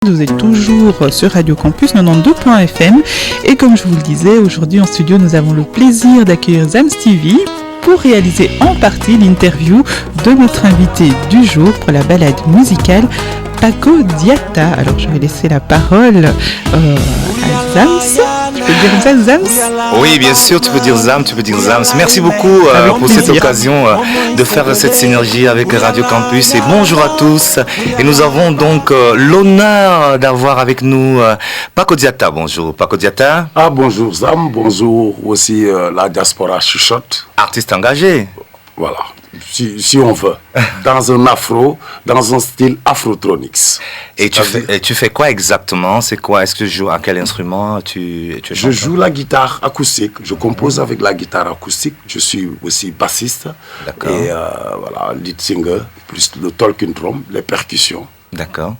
vous êtes toujours sur Radio Campus 92.fm. Et comme je vous le disais, aujourd'hui en studio, nous avons le plaisir d'accueillir Zams TV pour réaliser en partie l'interview de notre invité du jour pour la balade musicale, Paco Diatta. Alors je vais laisser la parole à Zams. Tu peux dire ça, Zams? Oui, bien sûr, tu peux dire Zams. Merci beaucoup pour cette occasion de faire cette synergie avec Radio Campus. Et bonjour à tous. Et nous avons donc l'honneur d'avoir avec nous Paco Diatta. Bonjour, Paco Diatta. Ah, bonjour Zam, bonjour aussi la diaspora chuchote. Artiste engagé. Voilà, si on veut, dans un style afrotronics. Et tu fais quoi exactement? C'est quoi? Est-ce que tu joues à quel instrument? Je joue la guitare acoustique, je compose avec la guitare acoustique, je suis aussi bassiste. D'accord. Et voilà, lead singer, plus le talking drum, les percussions. D'accord.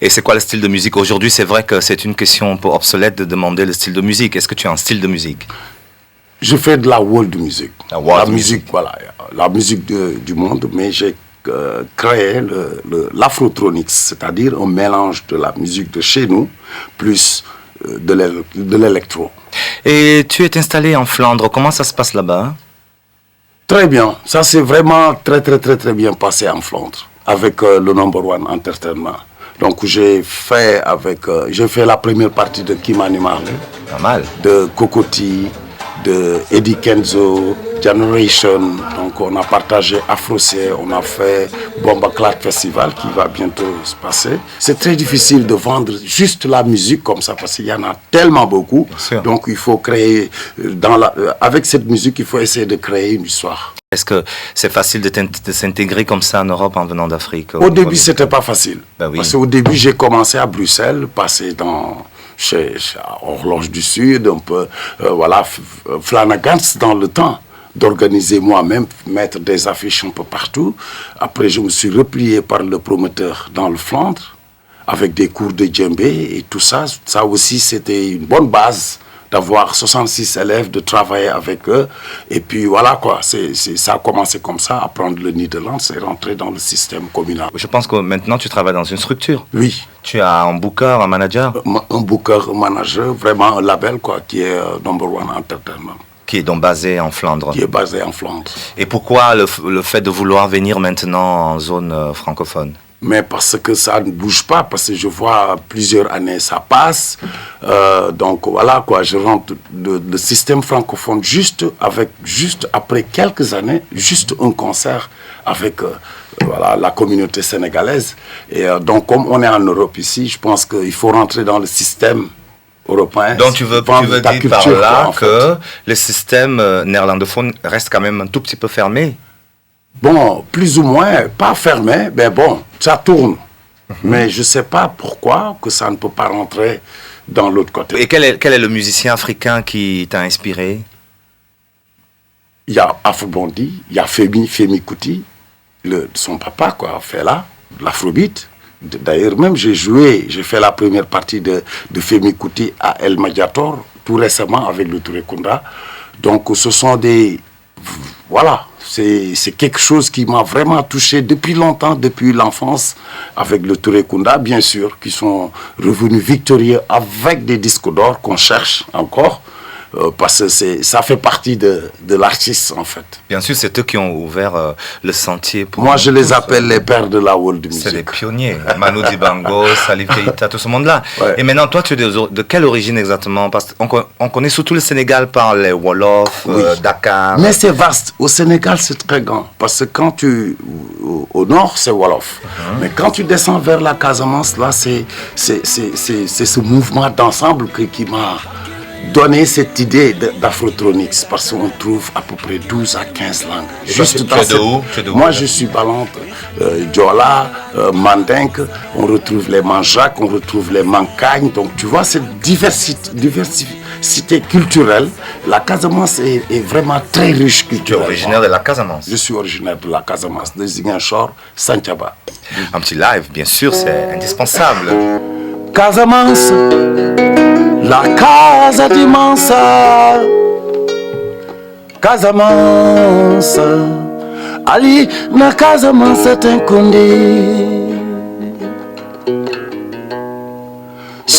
Et c'est quoi le style de musique? Aujourd'hui, c'est vrai que c'est une question un peu obsolète de demander le style de musique. Est-ce que tu as un style de musique? Je fais de la world music. La musique, voilà, la musique du monde, mais j'ai créé l'afrotronics, c'est-à-dire un mélange de la musique de chez nous, plus de l'électro. Et tu es installé en Flandre, comment ça se passe là-bas? Très bien, ça s'est vraiment très bien passé en Flandre, avec le Number One Entertainment. Donc j'ai fait la première partie de Kimani Marley, pas mal, de Kokoti, de Eddie Kenzo, Generation. Donc on a partagé Afro-C, on a fait Bomba Clat Festival qui va bientôt se passer. C'est très difficile de vendre juste la musique comme ça parce qu'il y en a tellement beaucoup. Donc il faut créer, avec cette musique, il faut essayer de créer une histoire. Est-ce que c'est facile de s'intégrer comme ça en Europe en venant d'Afrique? Au début, c'était pas facile. Ben oui. Parce qu'au début, j'ai commencé à Bruxelles, passé chez Horloge du Sud, un peu, voilà, Flanagan's dans le temps, d'organiser moi-même, mettre des affiches un peu partout. Après, je me suis replié par le promoteur dans le Flandre, avec des cours de djembé et tout ça. Ça aussi, c'était une bonne base d'avoir 66 élèves, de travailler avec eux. Et puis voilà quoi, ça a commencé comme ça, apprendre le Nederlands et rentrer dans le système communal. Je pense que maintenant tu travailles dans une structure. Oui. Tu as un booker, un manager? Un booker, un manager, vraiment un label quoi, qui est Number One Entertainment. Qui est donc basé en Flandre. Qui est basé en Flandre. Et pourquoi le fait de vouloir venir maintenant en zone francophone? Mais parce que ça ne bouge pas, parce que je vois plusieurs années ça passe. Donc voilà quoi, je rentre le système francophone juste après quelques années, juste un concert avec voilà, la communauté sénégalaise. Et donc comme on est en Europe ici, je pense qu'il faut rentrer dans le système européen. Donc tu veux dire par là que le système néerlandophone reste quand même un tout petit peu fermé? Bon, plus ou moins, pas fermé, mais bon, ça tourne. Mais je ne sais pas pourquoi que ça ne peut pas rentrer dans l'autre côté. Et quel est le musicien africain qui t'a inspiré? Il y a Afro Bondi, il y a Femi Kuti, son papa, quoi, fait là, l'afrobeat. D'ailleurs, même j'ai fait la première partie de Femi Kuti à El Mediator, tout récemment avec le Touré Kunda. Donc ce sont des... Voilà, c'est quelque chose qui m'a vraiment touché depuis longtemps, depuis l'enfance, avec le Touré Kunda, bien sûr, qui sont revenus victorieux avec des disques d'or qu'on cherche encore. Parce que ça fait partie de l'artiste en fait. Bien sûr, c'est eux qui ont ouvert le sentier pour... Moi, je les appelle les pères de la world music. C'est les pionniers. Manu Dibango, Salif Keita, tout ce monde-là. Ouais. Et maintenant, toi, tu es de quelle origine exactement? Parce qu'on connaît surtout le Sénégal par les Wolof, oui. Dakar. Mais c'est vaste. Au Sénégal, c'est très grand. Parce que quand au nord, c'est Wolof. Mais quand tu descends vers la Casamance, là, c'est ce mouvement d'ensemble qui m'a donner cette idée d'afrotronics parce qu'on trouve à peu près 12 à 15 langues. Juste tu es de où? Moi, je suis Balante, Diola, Mandingue, on retrouve les Manjac, on retrouve les Mancagnes. Donc, tu vois, cette diversité culturelle, la Casamance est vraiment très riche culturellement. Tu es originaire de la Casamance? Je suis originaire de la Casamance, de Ziguinchor, Santhiaba. Un petit live, bien sûr, c'est indispensable. Casamance, la casa di Mansa, Casamance, ali na Casamance tem kundi.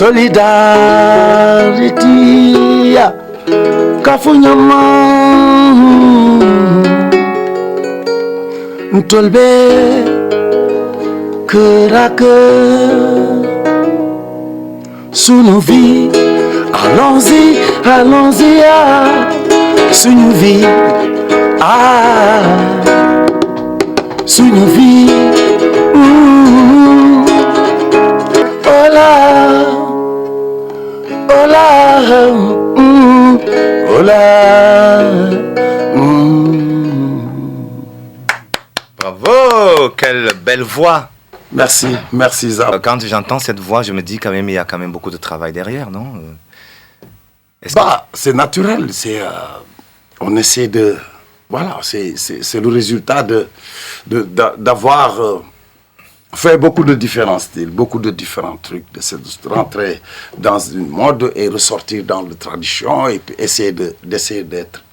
Solidarity Kafunyama Ntolbe Cœur à cœur Sous nos vies Allons-y, allons-y Sous nos vies Sous nos vies Hola Hola Hola Bravo, quelle belle voix. Merci, merci Zab. Quand j'entends cette voix, je me dis quand même il y a quand même beaucoup de travail derrière, non? C'est naturel, on essaie de... Voilà, c'est le résultat d'avoir fait beaucoup de différents styles, beaucoup de différents trucs, de rentrer dans une mode et ressortir dans la tradition et puis essayer d'être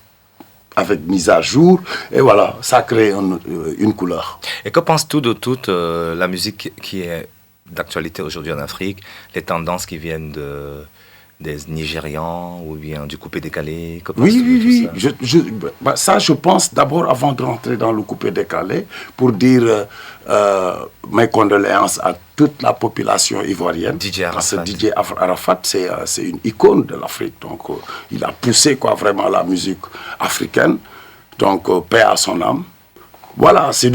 avec mise à jour, et voilà, ça crée une couleur. Et que penses-tu de toute la musique qui est d'actualité aujourd'hui en Afrique, les tendances qui viennent des Nigérians ou bien du coupé-décalé? Oui. Ça, je pense d'abord, avant de rentrer dans le coupé-décalé, pour dire mes condoléances à toute la population ivoirienne. DJ Arafat. Parce que DJ Arafat, c'est une icône de l'Afrique. Donc, il a poussé vraiment la musique africaine. Donc, paix à son âme. Voilà, c'est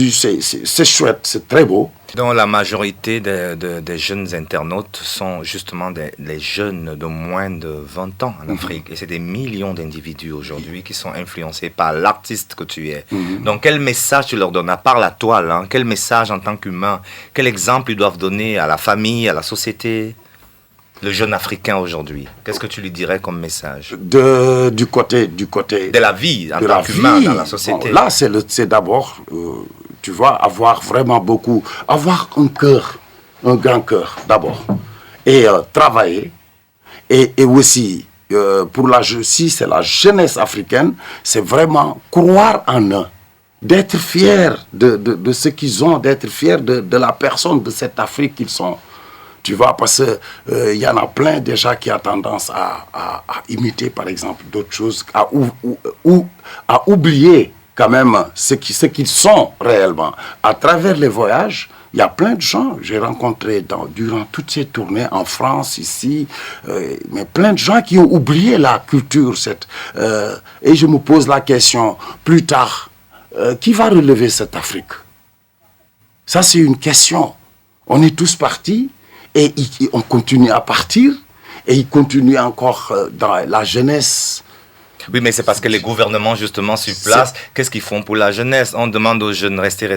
chouette, c'est très beau. Donc la majorité des jeunes internautes sont justement les jeunes de moins de 20 ans en Afrique. Et c'est des millions d'individus aujourd'hui qui sont influencés par l'artiste que tu es. Donc quel message tu leur donnes, à part la toile, hein, quel message en tant qu'humain, quel exemple ils doivent donner à la famille, à la société, le jeune africain aujourd'hui? Qu'est-ce que tu lui dirais comme message? Du côté de la vie, en tant qu'humain, dans la société. Bon, là, c'est d'abord, tu vois, avoir un cœur, un grand cœur d'abord. Et travailler. Et aussi, si c'est la jeunesse africaine, c'est vraiment croire en eux. D'être fiers de ce qu'ils ont, d'être fiers de la personne, de cette Afrique qu'ils sont. Tu vois, parce qu'il y en a plein déjà qui ont tendance à imiter, par exemple, d'autres choses, à oublier quand même ce qu'ils sont réellement. À travers les voyages, il y a plein de gens, j'ai rencontré durant toutes ces tournées en France, ici, mais plein de gens qui ont oublié la culture. Et je me pose la question, plus tard, qui va relever cette Afrique? Ça, c'est une question. On est tous partis. Et on continue à partir, et il continue encore dans la jeunesse. Oui, mais c'est parce que les gouvernements, justement, sur place, qu'est-ce qu'ils font pour la jeunesse? On demande aux jeunes, restez.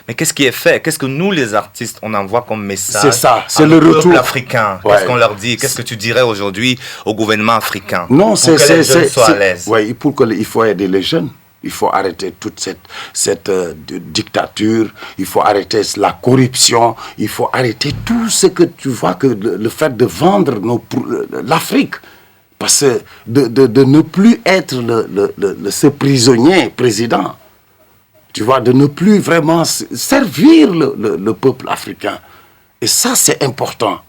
Mais qu'est-ce qui est fait? Qu'est-ce que nous, les artistes, on envoie comme message? C'est ça, c'est le retour. Peuple africain. Ouais. Qu'est-ce qu'on leur dit? Qu'est-ce que tu dirais aujourd'hui au gouvernement africain? Non, pour que les jeunes soient à l'aise. Oui, il faut aider les jeunes. Il faut arrêter toute cette dictature, il faut arrêter la corruption, il faut arrêter tout ce que tu vois, que le fait de vendre l'Afrique. Parce que de ne plus être ce prisonnier président, tu vois, de ne plus vraiment servir le peuple africain. Et ça, c'est important.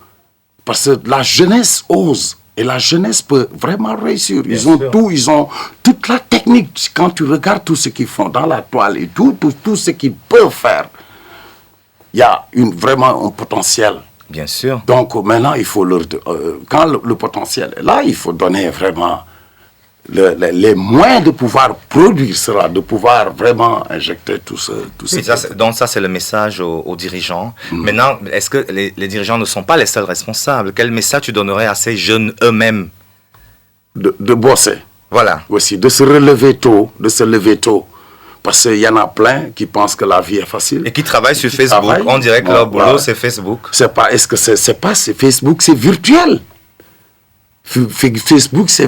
Parce que la jeunesse ose. Et la jeunesse peut vraiment réussir. Ils ont toute la technique. Quand tu regardes tout ce qu'ils font dans la toile et tout ce qu'ils peuvent faire, il y a vraiment un potentiel. Bien sûr. Donc maintenant, il faut quand le potentiel est là, il faut donner vraiment les moyens de pouvoir produire cela, de pouvoir vraiment injecter tout ce... Donc ça, c'est le message aux dirigeants. Maintenant, est-ce que les dirigeants ne sont pas les seuls responsables? Quel message tu donnerais à ces jeunes eux-mêmes? De bosser. Voilà. Aussi, de se lever tôt. Parce qu'il y en a plein qui pensent que la vie est facile. Et qui travaillent sur Facebook. On dirait que leur boulot, c'est Facebook. C'est Facebook, c'est virtuel. Facebook, c'est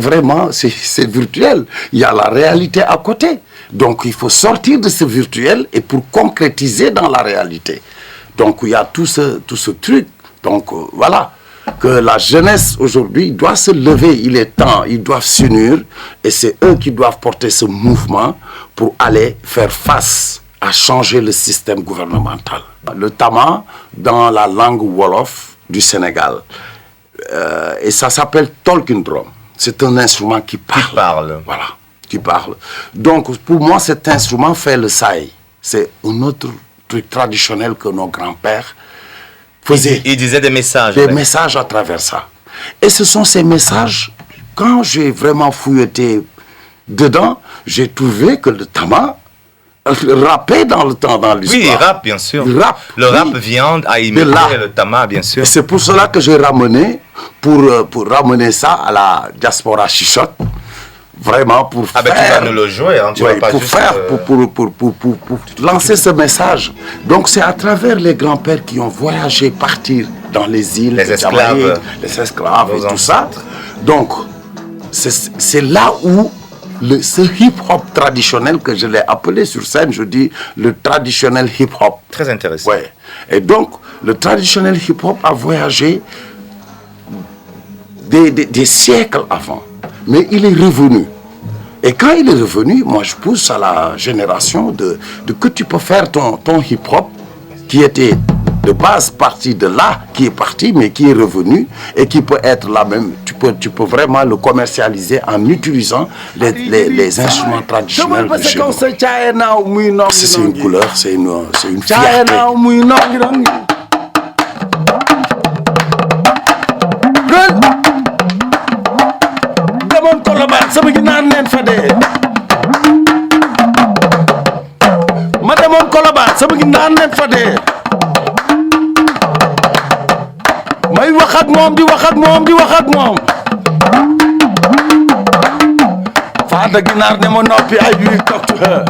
virtuel. Il y a la réalité à côté. Donc, il faut sortir de ce virtuel et pour concrétiser dans la réalité. Donc, il y a tout ce truc. Donc, voilà. Que la jeunesse, aujourd'hui, doit se lever. Il est temps. Ils doivent s'unir. Et c'est eux qui doivent porter ce mouvement pour aller faire face à changer le système gouvernemental. Le tama, dans la langue Wolof du Sénégal, et ça s'appelle talking drum. C'est un instrument qui parle. Qui parle. Voilà, qui parle. Donc, pour moi, cet instrument fait le saï. C'est un autre truc traditionnel que nos grands-pères faisaient. Ils disaient des messages. Des messages à travers ça. Et ce sont ces messages, quand j'ai vraiment fouilleté dedans, j'ai trouvé que le tama rappait dans le temps, dans l'histoire. Oui, il rappe, bien sûr. Il rappe, le rap oui. vient à imiter le tama, bien sûr. Et c'est pour cela que j'ai ramené, pour ramener ça à la diaspora chichotte, vraiment pour faire... Ben tu vas nous le jouer, hein, tu vas pas pour juste... faire, pour lancer ce message. Donc c'est à travers les grands-pères qui ont voyagé, partir dans les îles, les esclaves, et tout ça. Donc c'est là où ce hip-hop traditionnel que je l'ai appelé sur scène, je dis le traditionnel hip-hop. Très intéressant. Ouais. Et donc, le traditionnel hip-hop a voyagé des siècles avant. Mais il est revenu. Et quand il est revenu, moi je pousse à la génération de que tu peux faire ton hip-hop qui était de base parti de là, qui est parti, mais qui est revenu et qui peut être là même. Tu peux vraiment le commercialiser en utilisant les instruments traditionnels de chez nous. C'est une couleur, c'est une fierté. may wax ak moom di wax ak moom di wax ak moom Fada Ginaar ne ma noppi I will talk to her